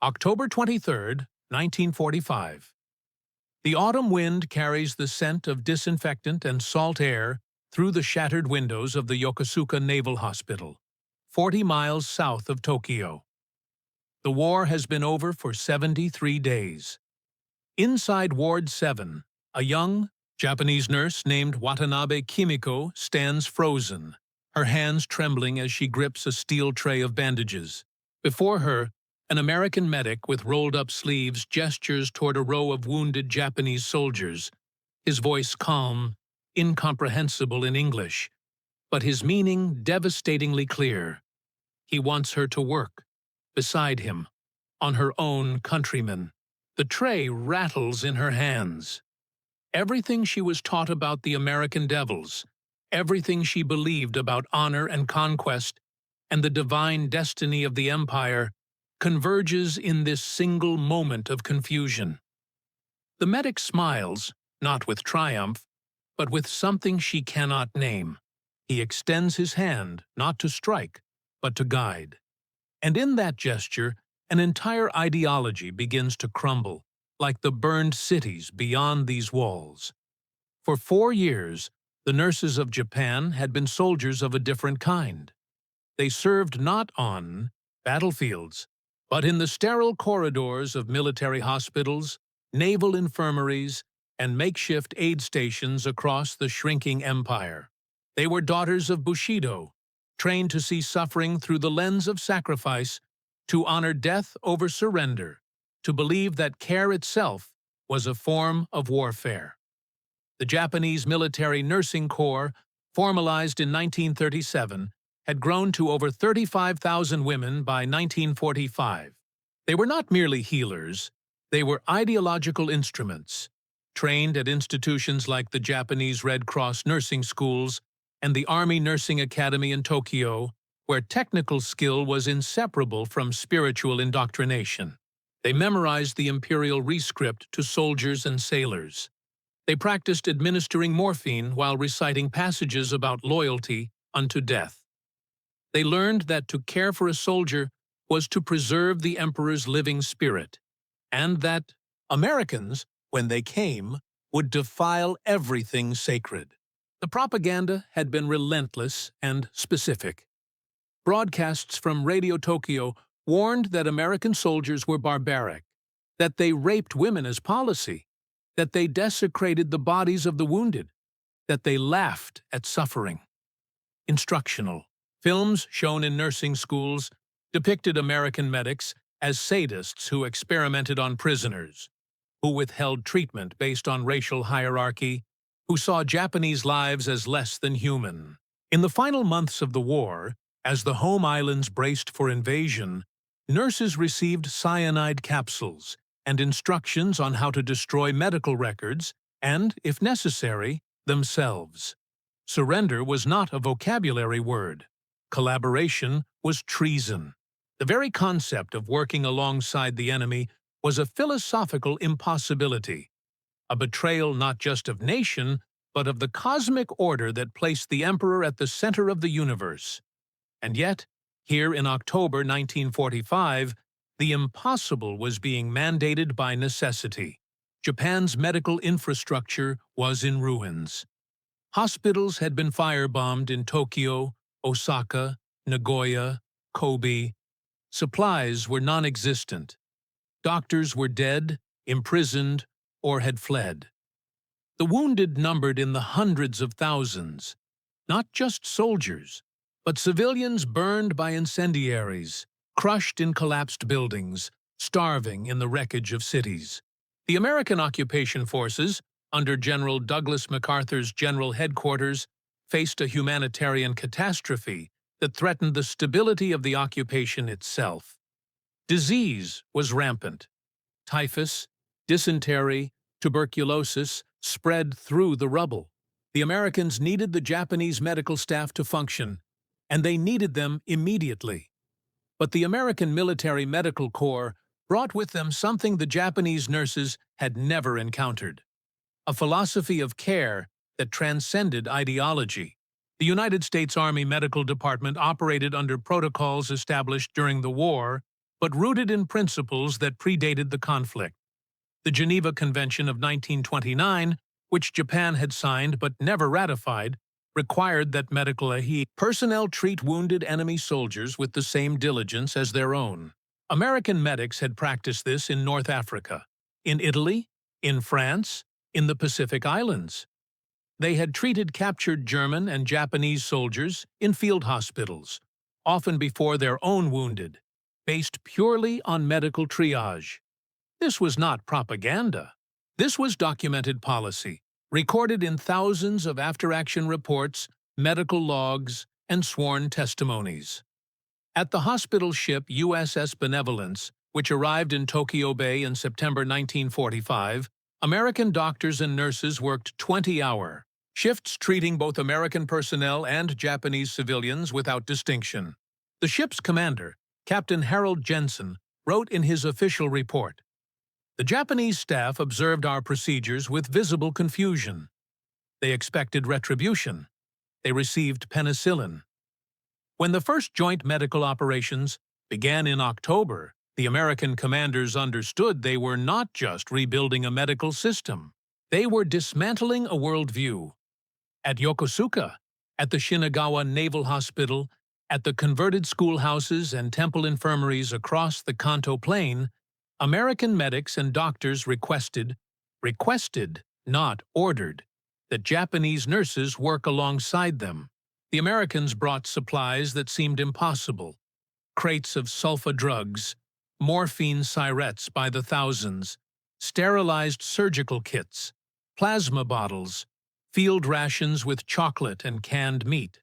October 23, 1945. The autumn wind carries the scent of disinfectant and salt air through the shattered windows of the Yokosuka Naval Hospital, 40 miles south of Tokyo. The war has been over for 73 days. Inside Ward 7, a young, Japanese nurse named Watanabe Kimiko stands frozen, her hands trembling as she grips a steel tray of bandages. Before her, an American medic with rolled-up sleeves gestures toward a row of wounded Japanese soldiers, his voice calm, incomprehensible in English, but his meaning devastatingly clear. He wants her to work, beside him, on her own countrymen. The tray rattles in her hands. Everything she was taught about the American devils, everything she believed about honor and conquest, and the divine destiny of the empire, converges in this single moment of confusion. The medic smiles, not with triumph, but with something she cannot name. He extends his hand, not to strike, but to guide. And in that gesture, an entire ideology begins to crumble, like the burned cities beyond these walls. For 4 years, the nurses of Japan had been soldiers of a different kind. They served not on battlefields, but in the sterile corridors of military hospitals, naval infirmaries, and makeshift aid stations across the shrinking empire. They were daughters of Bushido, trained to see suffering through the lens of sacrifice, to honor death over surrender, to believe that care itself was a form of warfare. The Japanese Military Nursing Corps, formalized in 1937, had grown to over 35,000 women by 1945. They were not merely healers, they were ideological instruments, trained at institutions like the Japanese Red Cross nursing schools and the Army Nursing Academy in Tokyo, where technical skill was inseparable from spiritual indoctrination. They memorized the imperial rescript to soldiers and sailors. They practiced administering morphine while reciting passages about loyalty unto death. They learned that to care for a soldier was to preserve the emperor's living spirit, and that Americans, when they came, would defile everything sacred. The propaganda had been relentless and specific. Broadcasts from Radio Tokyo warned that American soldiers were barbaric, that they raped women as policy, that they desecrated the bodies of the wounded, that they laughed at suffering. Instructional. Films shown in nursing schools depicted American medics as sadists who experimented on prisoners, who withheld treatment based on racial hierarchy, who saw Japanese lives as less than human. In the final months of the war, as the home islands braced for invasion, nurses received cyanide capsules and instructions on how to destroy medical records and, if necessary, themselves. Surrender was not a vocabulary word. Collaboration was treason. The very concept of working alongside the enemy was a philosophical impossibility, a betrayal not just of nation, but of the cosmic order that placed the emperor at the center of the universe. And yet, here in October 1945, the impossible was being mandated by necessity. Japan's medical infrastructure was in ruins. Hospitals had been firebombed in Tokyo, Osaka, Nagoya, Kobe. Supplies were non-existent. Doctors were dead, imprisoned, or had fled. The wounded numbered in the hundreds of thousands, not just soldiers, but civilians burned by incendiaries, crushed in collapsed buildings, starving in the wreckage of cities. The American occupation forces, under General Douglas MacArthur's General Headquarters, faced a humanitarian catastrophe that threatened the stability of the occupation itself. Disease was rampant. Typhus, dysentery, tuberculosis spread through the rubble. The Americans needed the Japanese medical staff to function, and they needed them immediately. But the American Military Medical Corps brought with them something the Japanese nurses had never encountered: a philosophy of care that transcended ideology. The United States Army Medical Department operated under protocols established during the war, but rooted in principles that predated the conflict. The Geneva Convention of 1929, which Japan had signed but never ratified, required that medical personnel treat wounded enemy soldiers with the same diligence as their own. American medics had practiced this in North Africa, in Italy, in France, in the Pacific Islands. They had treated captured German and Japanese soldiers in field hospitals, often before their own wounded, based purely on medical triage. This was not propaganda. This was documented policy, recorded in thousands of after-action reports, medical logs, and sworn testimonies. At the hospital ship USS Benevolence, which arrived in Tokyo Bay in September 1945, American doctors and nurses worked 20-hour shifts treating both American personnel and Japanese civilians without distinction. The ship's commander, Captain Harold Jensen, wrote in his official report, "The Japanese staff observed our procedures with visible confusion. They expected retribution. They received penicillin." When the first joint medical operations began in October, the American commanders understood they were not just rebuilding a medical system. They were dismantling a worldview. At Yokosuka, at the Shinagawa Naval Hospital, at the converted schoolhouses and temple infirmaries across the Kanto Plain, American medics and doctors requested, not ordered, that Japanese nurses work alongside them. The Americans brought supplies that seemed impossible: crates of sulfa drugs, morphine syrettes by the thousands, sterilized surgical kits, plasma bottles, field rations with chocolate and canned meat.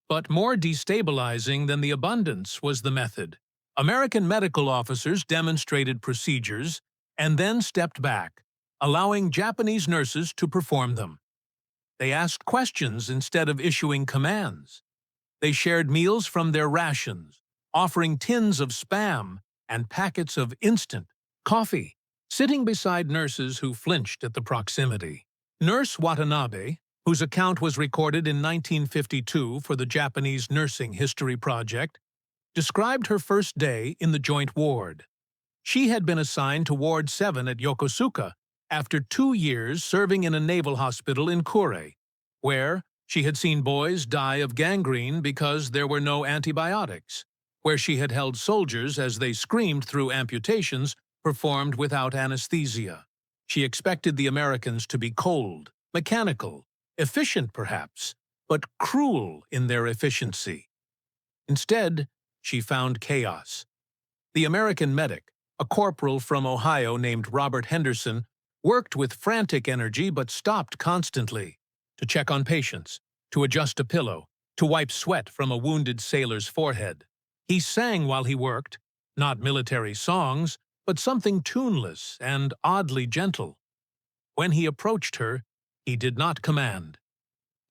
But more destabilizing than the abundance was the method. American medical officers demonstrated procedures and then stepped back, allowing Japanese nurses to perform them. They asked questions instead of issuing commands. They shared meals from their rations, offering tins of Spam and packets of instant coffee, sitting beside nurses who flinched at the proximity. Nurse Watanabe, whose account was recorded in 1952 for the Japanese Nursing History Project, described her first day in the joint ward. She had been assigned to Ward 7 at Yokosuka after 2 years serving in a naval hospital in Kure, where she had seen boys die of gangrene because there were no antibiotics, where she had held soldiers as they screamed through amputations performed without anesthesia. She expected the Americans to be cold, mechanical, efficient perhaps, but cruel in their efficiency. Instead, she found chaos. The American medic, a corporal from Ohio named Robert Henderson, worked with frantic energy but stopped constantly to check on patients, to adjust a pillow, to wipe sweat from a wounded sailor's forehead. He sang while he worked, not military songs, but something tuneless and oddly gentle. When he approached her, he did not command.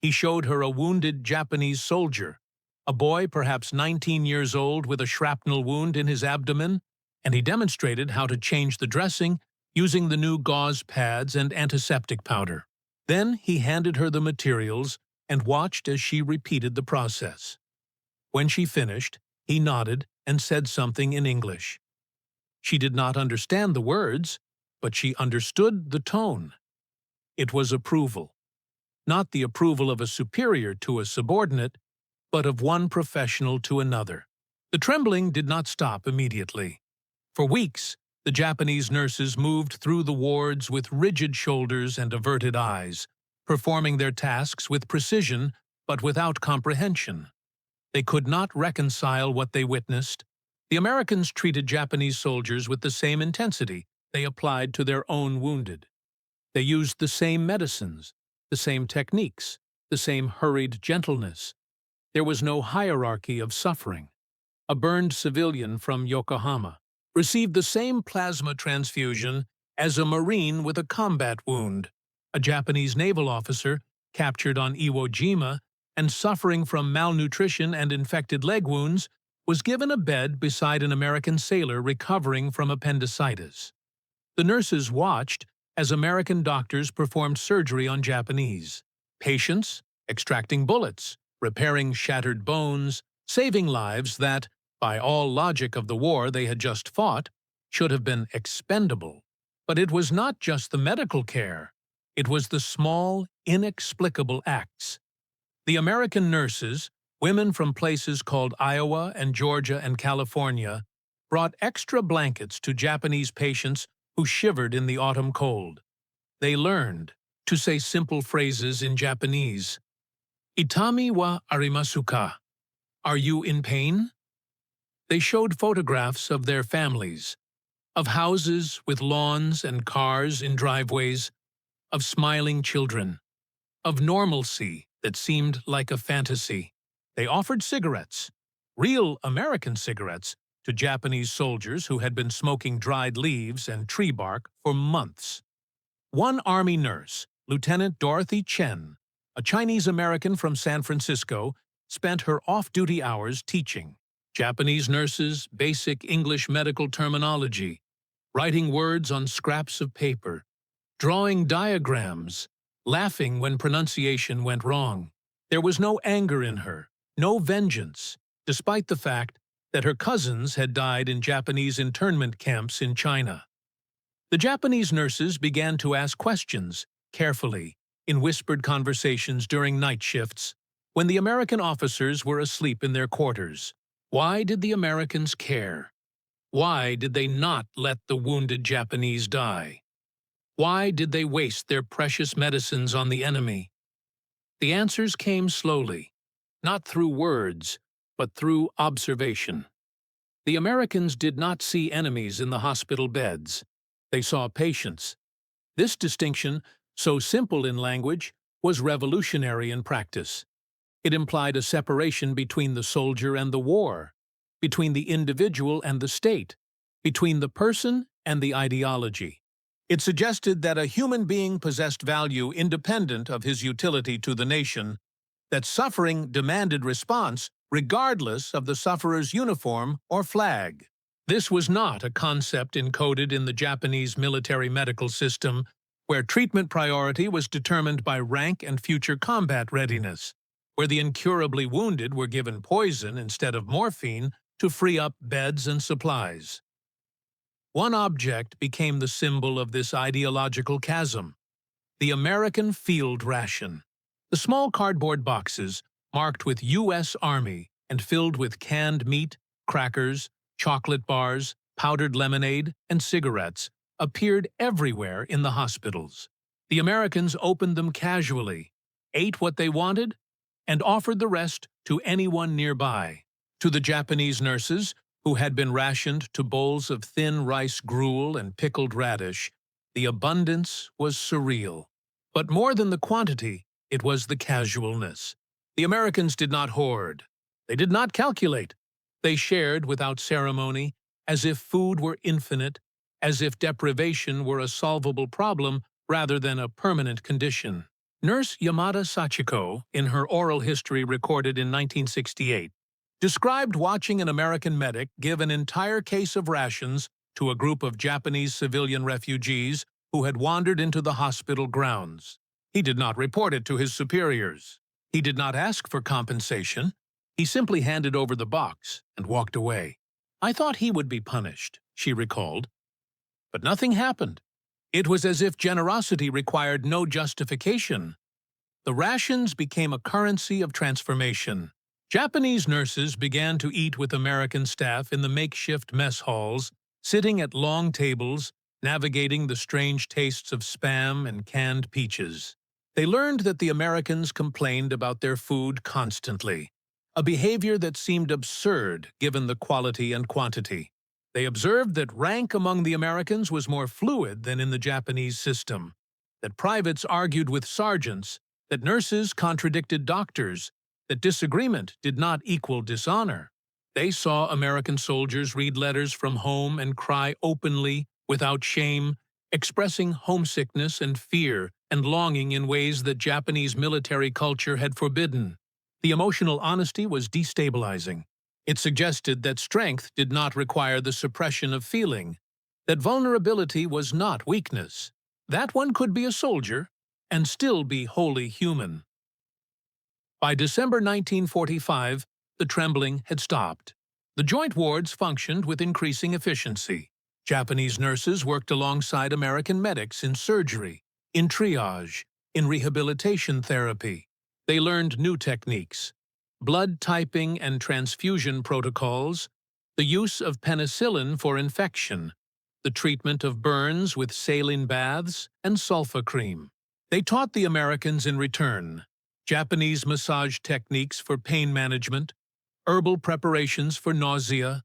He showed her a wounded Japanese soldier, a boy perhaps 19 years old with a shrapnel wound in his abdomen, and he demonstrated how to change the dressing using the new gauze pads and antiseptic powder. Then he handed her the materials and watched as she repeated the process. When she finished, he nodded and said something in English. She did not understand the words, but she understood the tone. It was approval. Not the approval of a superior to a subordinate, but of one professional to another. The trembling did not stop immediately. For weeks, the Japanese nurses moved through the wards with rigid shoulders and averted eyes, performing their tasks with precision but without comprehension. They could not reconcile what they witnessed. The Americans treated Japanese soldiers with the same intensity they applied to their own wounded. They used the same medicines, the same techniques, the same hurried gentleness. There was no hierarchy of suffering. A burned civilian from Yokohama received the same plasma transfusion as a Marine with a combat wound. A Japanese naval officer, captured on Iwo Jima and suffering from malnutrition and infected leg wounds, was given a bed beside an American sailor recovering from appendicitis. The nurses watched as American doctors performed surgery on Japanese patients, extracting bullets, repairing shattered bones, saving lives that, by all logic of the war they had just fought, should have been expendable. But it was not just the medical care. It was the small, inexplicable acts. The American nurses, women from places called Iowa and Georgia and California, brought extra blankets to Japanese patients who shivered in the autumn cold. They learned to say simple phrases in Japanese. Itami wa arimasu ka? Are you in pain? They showed photographs of their families, of houses with lawns and cars in driveways, of smiling children, of normalcy that seemed like a fantasy. They offered cigarettes, real American cigarettes, to Japanese soldiers who had been smoking dried leaves and tree bark for months. One Army nurse, Lieutenant Dorothy Chen, a Chinese-American from San Francisco, spent her off-duty hours teaching Japanese nurses basic English medical terminology, writing words on scraps of paper, drawing diagrams, laughing when pronunciation went wrong. There was no anger in her, no vengeance, despite the fact that her cousins had died in Japanese internment camps in China. The Japanese nurses began to ask questions, carefully, in whispered conversations during night shifts, when the American officers were asleep in their quarters. Why did the Americans care? Why did they not let the wounded Japanese die? Why did they waste their precious medicines on the enemy? The answers came slowly, not through words, but through observation. The Americans did not see enemies in the hospital beds. They saw patients. This distinction, so simple in language, was revolutionary in practice. It implied a separation between the soldier and the war, between the individual and the state, between the person and the ideology. It suggested that a human being possessed value independent of his utility to the nation, that suffering demanded response regardless of the sufferer's uniform or flag. This was not a concept encoded in the Japanese military medical system, where treatment priority was determined by rank and future combat readiness, where the incurably wounded were given poison instead of morphine to free up beds and supplies. One object became the symbol of this ideological chasm: the American field ration. The small cardboard boxes, marked with U.S. Army and filled with canned meat, crackers, chocolate bars, powdered lemonade, and cigarettes, appeared everywhere in the hospitals. The Americans opened them casually, ate what they wanted, and offered the rest to anyone nearby. To the Japanese nurses, who had been rationed to bowls of thin rice gruel and pickled radish, the abundance was surreal. But more than the quantity, it was the casualness. The Americans did not hoard. They did not calculate. They shared without ceremony, as if food were infinite, as if deprivation were a solvable problem rather than a permanent condition. Nurse Yamada Sachiko, in her oral history recorded in 1968, described watching an American medic give an entire case of rations to a group of Japanese civilian refugees who had wandered into the hospital grounds. He did not report it to his superiors. He did not ask for compensation. He simply handed over the box and walked away. I thought he would be punished, she recalled. But nothing happened. It was as if generosity required no justification. The rations became a currency of transformation. Japanese nurses began to eat with American staff in the makeshift mess halls, sitting at long tables, navigating the strange tastes of Spam and canned peaches. They learned that the Americans complained about their food constantly, a behavior that seemed absurd given the quality and quantity. They observed that rank among the Americans was more fluid than in the Japanese system, that privates argued with sergeants, that nurses contradicted doctors, that disagreement did not equal dishonor. They saw American soldiers read letters from home and cry openly, without shame, expressing homesickness and fear and longing in ways that Japanese military culture had forbidden. The emotional honesty was destabilizing. It suggested that strength did not require the suppression of feeling, that vulnerability was not weakness, that one could be a soldier and still be wholly human. By December 1945, the trembling had stopped. The joint wards functioned with increasing efficiency. Japanese nurses worked alongside American medics in surgery, in triage, in rehabilitation therapy. They learned new techniques, blood typing and transfusion protocols, the use of penicillin for infection, the treatment of burns with saline baths and sulfa cream. They taught the Americans in return Japanese massage techniques for pain management, herbal preparations for nausea,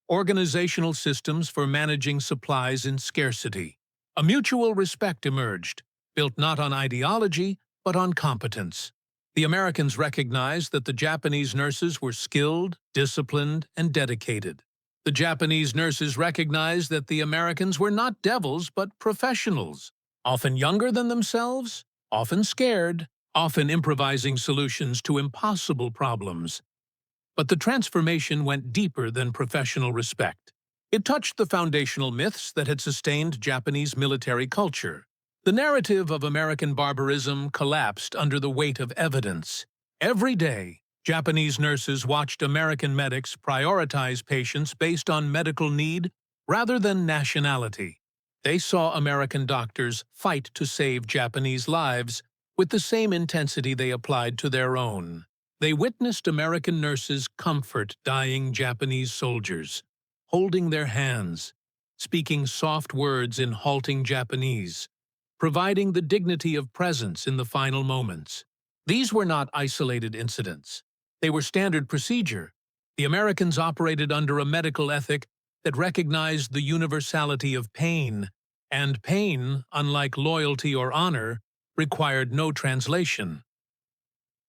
organizational systems for managing supplies in scarcity. A mutual respect emerged, built not on ideology, but on competence. The Americans recognized that the Japanese nurses were skilled, disciplined, and dedicated. The Japanese nurses recognized that the Americans were not devils but professionals, often younger than themselves, often scared, often improvising solutions to impossible problems. But the transformation went deeper than professional respect. It touched the foundational myths that had sustained Japanese military culture. The narrative of American barbarism collapsed under the weight of evidence. Every day, Japanese nurses watched American medics prioritize patients based on medical need rather than nationality. They saw American doctors fight to save Japanese lives with the same intensity they applied to their own. They witnessed American nurses comfort dying Japanese soldiers, holding their hands, speaking soft words in halting Japanese, providing the dignity of presence in the final moments. These were not isolated incidents. They were standard procedure. The Americans operated under a medical ethic that recognized the universality of pain, and pain, unlike loyalty or honor, required no translation.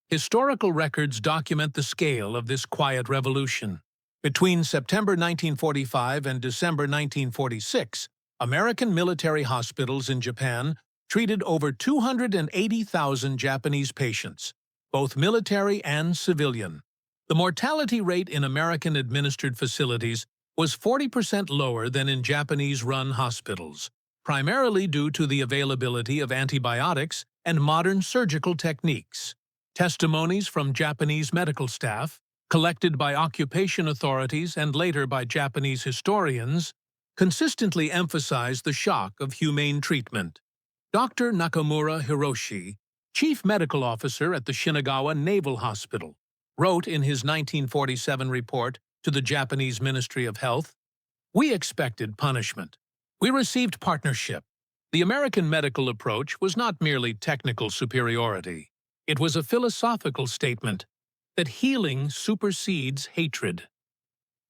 Historical records document the scale of this quiet revolution. Between September 1945 and December 1946, American military hospitals in Japan treated over 280,000 Japanese patients, both military and civilian. The mortality rate in American-administered facilities was 40% lower than in Japanese-run hospitals, primarily due to the availability of antibiotics and modern surgical techniques. Testimonies from Japanese medical staff, collected by occupation authorities and later by Japanese historians, consistently emphasize the shock of humane treatment. Dr. Nakamura Hiroshi, chief medical officer at the Shinagawa Naval Hospital, wrote in his 1947 report to the Japanese Ministry of Health, "We expected punishment. We received partnership. The American medical approach was not merely technical superiority. It was a philosophical statement that healing supersedes hatred."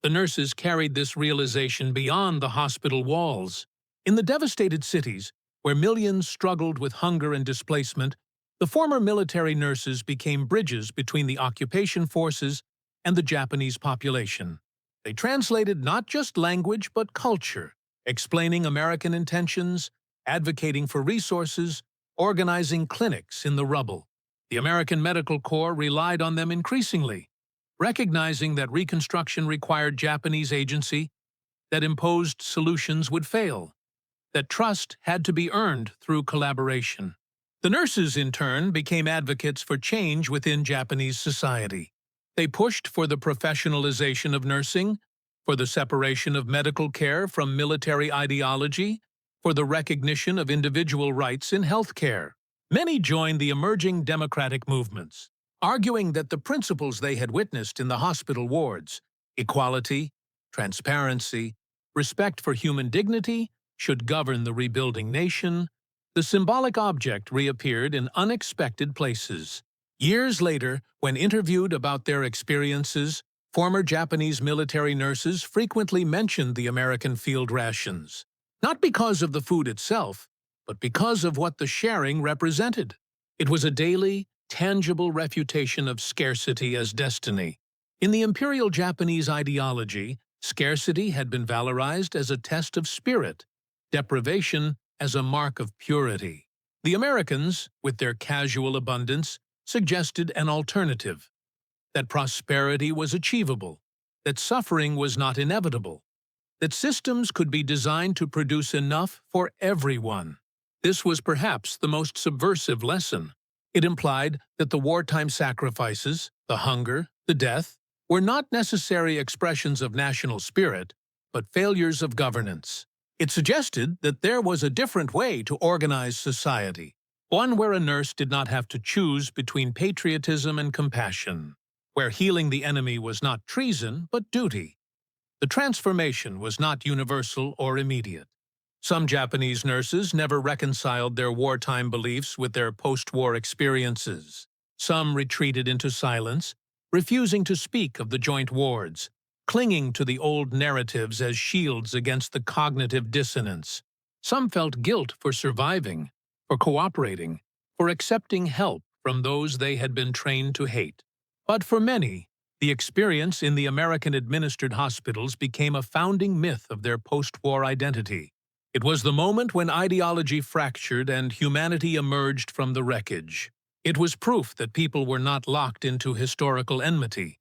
The nurses carried this realization beyond the hospital walls. In the devastated cities, where millions struggled with hunger and displacement, the former military nurses became bridges between the occupation forces and the Japanese population. They translated not just language but culture, explaining American intentions, advocating for resources, organizing clinics in the rubble. The American Medical Corps relied on them increasingly, recognizing that reconstruction required Japanese agency, that imposed solutions would fail, that trust had to be earned through collaboration. The nurses, in turn, became advocates for change within Japanese society. They pushed for the professionalization of nursing, for the separation of medical care from military ideology, for the recognition of individual rights in healthcare. Many joined the emerging democratic movements, arguing that the principles they had witnessed in the hospital wards, equality, transparency, respect for human dignity, should govern the rebuilding nation. The symbolic object reappeared in unexpected places. Years later, when interviewed about their experiences, former Japanese military nurses frequently mentioned the American field rations, not because of the food itself, but because of what the sharing represented. It was a daily, tangible refutation of scarcity as destiny. In the imperial Japanese ideology, scarcity had been valorized as a test of spirit, deprivation as a mark of purity. The Americans, with their casual abundance, suggested an alternative, that prosperity was achievable, that suffering was not inevitable, that systems could be designed to produce enough for everyone. This was perhaps the most subversive lesson. It implied that the wartime sacrifices, the hunger, the death, were not necessary expressions of national spirit, but failures of governance. It suggested that there was a different way to organize society, one where a nurse did not have to choose between patriotism and compassion, where healing the enemy was not treason but duty. The transformation was not universal or immediate. Some Japanese nurses never reconciled their wartime beliefs with their post-war experiences. Some retreated into silence, refusing to speak of the joint wards, clinging to the old narratives as shields against the cognitive dissonance. Some felt guilt for surviving, for cooperating, for accepting help from those they had been trained to hate. But for many, the experience in the American-administered hospitals became a founding myth of their post-war identity. It was the moment when ideology fractured and humanity emerged from the wreckage. It was proof that people were not locked into historical enmity,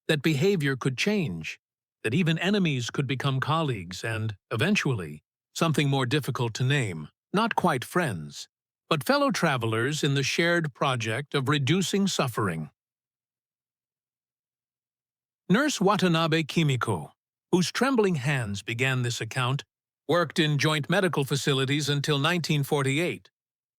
that behavior could change, that even enemies could become colleagues and, eventually, something more difficult to name, not quite friends, but fellow travelers in the shared project of reducing suffering. Nurse Watanabe Kimiko, whose trembling hands began this account, worked in joint medical facilities until 1948.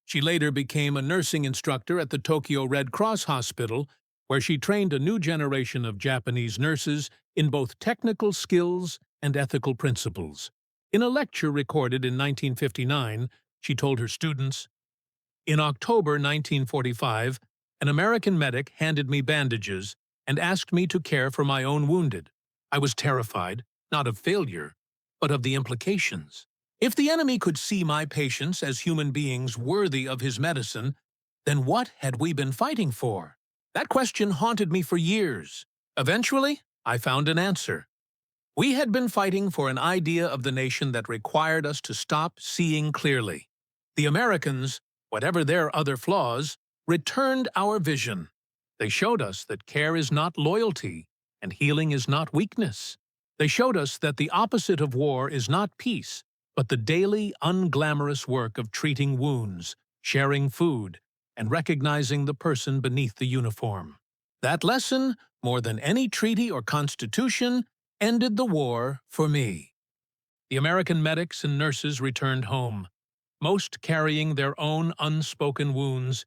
She later became a nursing instructor at the Tokyo Red Cross Hospital, where she trained a new generation of Japanese nurses in both technical skills and ethical principles. In a lecture recorded in 1959, she told her students, "In October 1945, an American medic handed me bandages and asked me to care for my own wounded. I was terrified, not of failure, but of the implications. If the enemy could see my patients as human beings worthy of his medicine, then what had we been fighting for? That question haunted me for years. Eventually, I found an answer. We had been fighting for an idea of the nation that required us to stop seeing clearly. The Americans, whatever their other flaws, returned our vision. They showed us that care is not loyalty, and healing is not weakness. They showed us that the opposite of war is not peace, but the daily, unglamorous work of treating wounds, sharing food, and recognizing the person beneath the uniform. That lesson, more than any treaty or constitution, ended the war for me." The American medics and nurses returned home, most carrying their own unspoken wounds,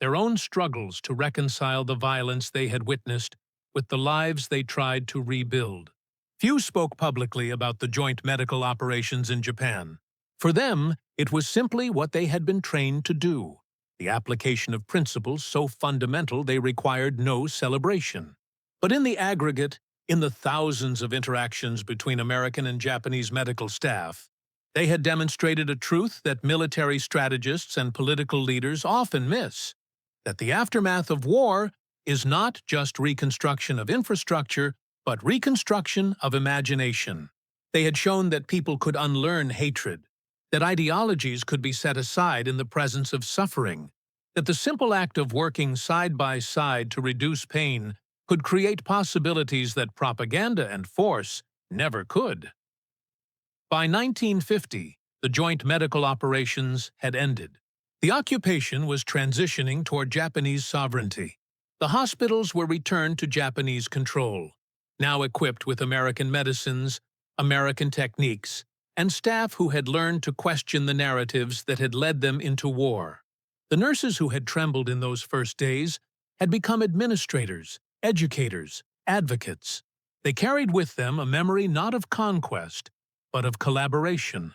their own struggles to reconcile the violence they had witnessed with the lives they tried to rebuild. Few spoke publicly about the joint medical operations in Japan. For them, it was simply what they had been trained to do, the application of principles so fundamental they required no celebration. But in the aggregate, in the thousands of interactions between American and Japanese medical staff, they had demonstrated a truth that military strategists and political leaders often miss, that the aftermath of war is not just reconstruction of infrastructure, but reconstruction of imagination. They had shown that people could unlearn hatred, that ideologies could be set aside in the presence of suffering, that the simple act of working side by side to reduce pain could create possibilities that propaganda and force never could. By 1950, the joint medical operations had ended. The occupation was transitioning toward Japanese sovereignty. The hospitals were returned to Japanese control, now equipped with American medicines, American techniques, and staff who had learned to question the narratives that had led them into war. The nurses who had trembled in those first days had become administrators, educators, advocates. They carried with them a memory not of conquest, but of collaboration,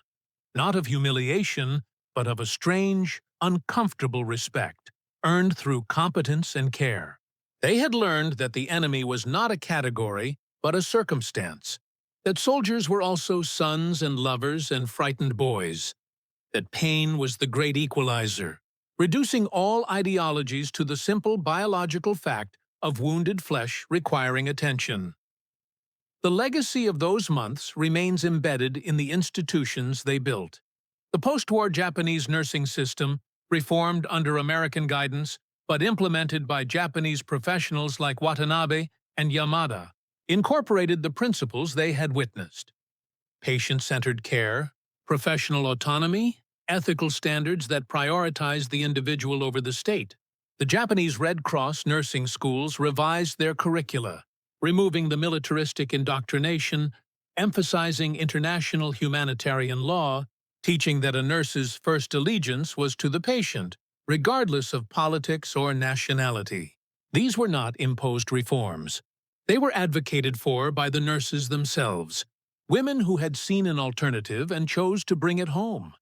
not of humiliation, but of a strange, uncomfortable respect, earned through competence and care. They had learned that the enemy was not a category, but a circumstance, that soldiers were also sons and lovers and frightened boys, that pain was the great equalizer, reducing all ideologies to the simple biological fact of wounded flesh requiring attention. The legacy of those months remains embedded in the institutions they built. The post-war Japanese nursing system, reformed under American guidance, but implemented by Japanese professionals like Watanabe and Yamada, incorporated the principles they had witnessed: patient-centered care, professional autonomy, ethical standards that prioritize the individual over the state. The Japanese Red Cross nursing schools revised their curricula, removing the militaristic indoctrination, emphasizing international humanitarian law, teaching that a nurse's first allegiance was to the patient, regardless of politics or nationality. These were not imposed reforms. They were advocated for by the nurses themselves, women who had seen an alternative and chose to bring it home.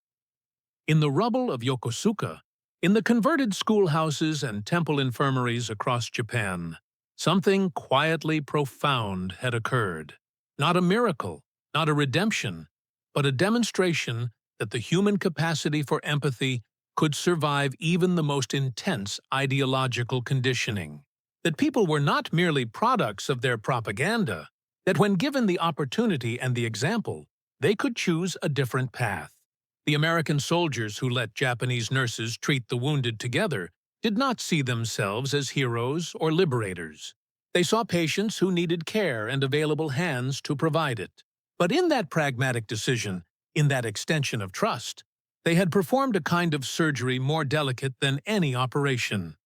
In the rubble of Yokosuka, in the converted schoolhouses and temple infirmaries across Japan, something quietly profound had occurred. Not a miracle, not a redemption, but a demonstration that the human capacity for empathy could survive even the most intense ideological conditioning. That people were not merely products of their propaganda, that when given the opportunity and the example, they could choose a different path. The American soldiers who let Japanese nurses treat the wounded together did not see themselves as heroes or liberators. They saw patients who needed care and available hands to provide it. But in that pragmatic decision, in that extension of trust, they had performed a kind of surgery more delicate than any operation.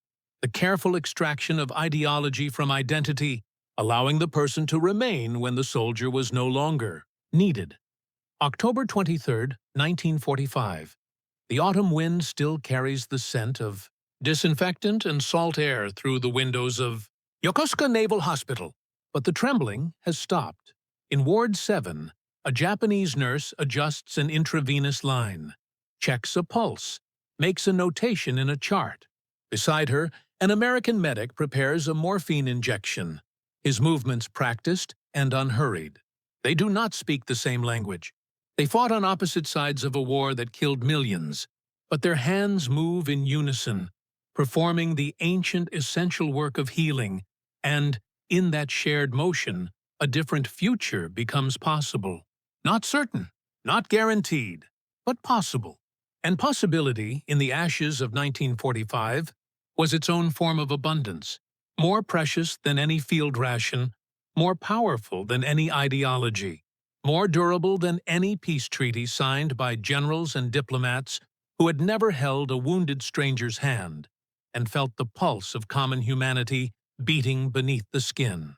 The careful extraction of ideology from identity, allowing the person to remain when the soldier was no longer needed. October 23, 1945. The autumn wind still carries the scent of disinfectant and salt air through the windows of Yokosuka Naval Hospital, but the trembling has stopped. In Ward 7, a Japanese nurse adjusts an intravenous line, checks a pulse, makes a notation in a chart. Beside her, an American medic prepares a morphine injection, his movements practiced and unhurried. They do not speak the same language. They fought on opposite sides of a war that killed millions, but their hands move in unison, performing the ancient essential work of healing, and, in that shared motion, a different future becomes possible. Not certain, not guaranteed, but possible. And possibility, in the ashes of 1945, was its own form of abundance, more precious than any field ration, more powerful than any ideology, more durable than any peace treaty signed by generals and diplomats who had never held a wounded stranger's hand and felt the pulse of common humanity beating beneath the skin.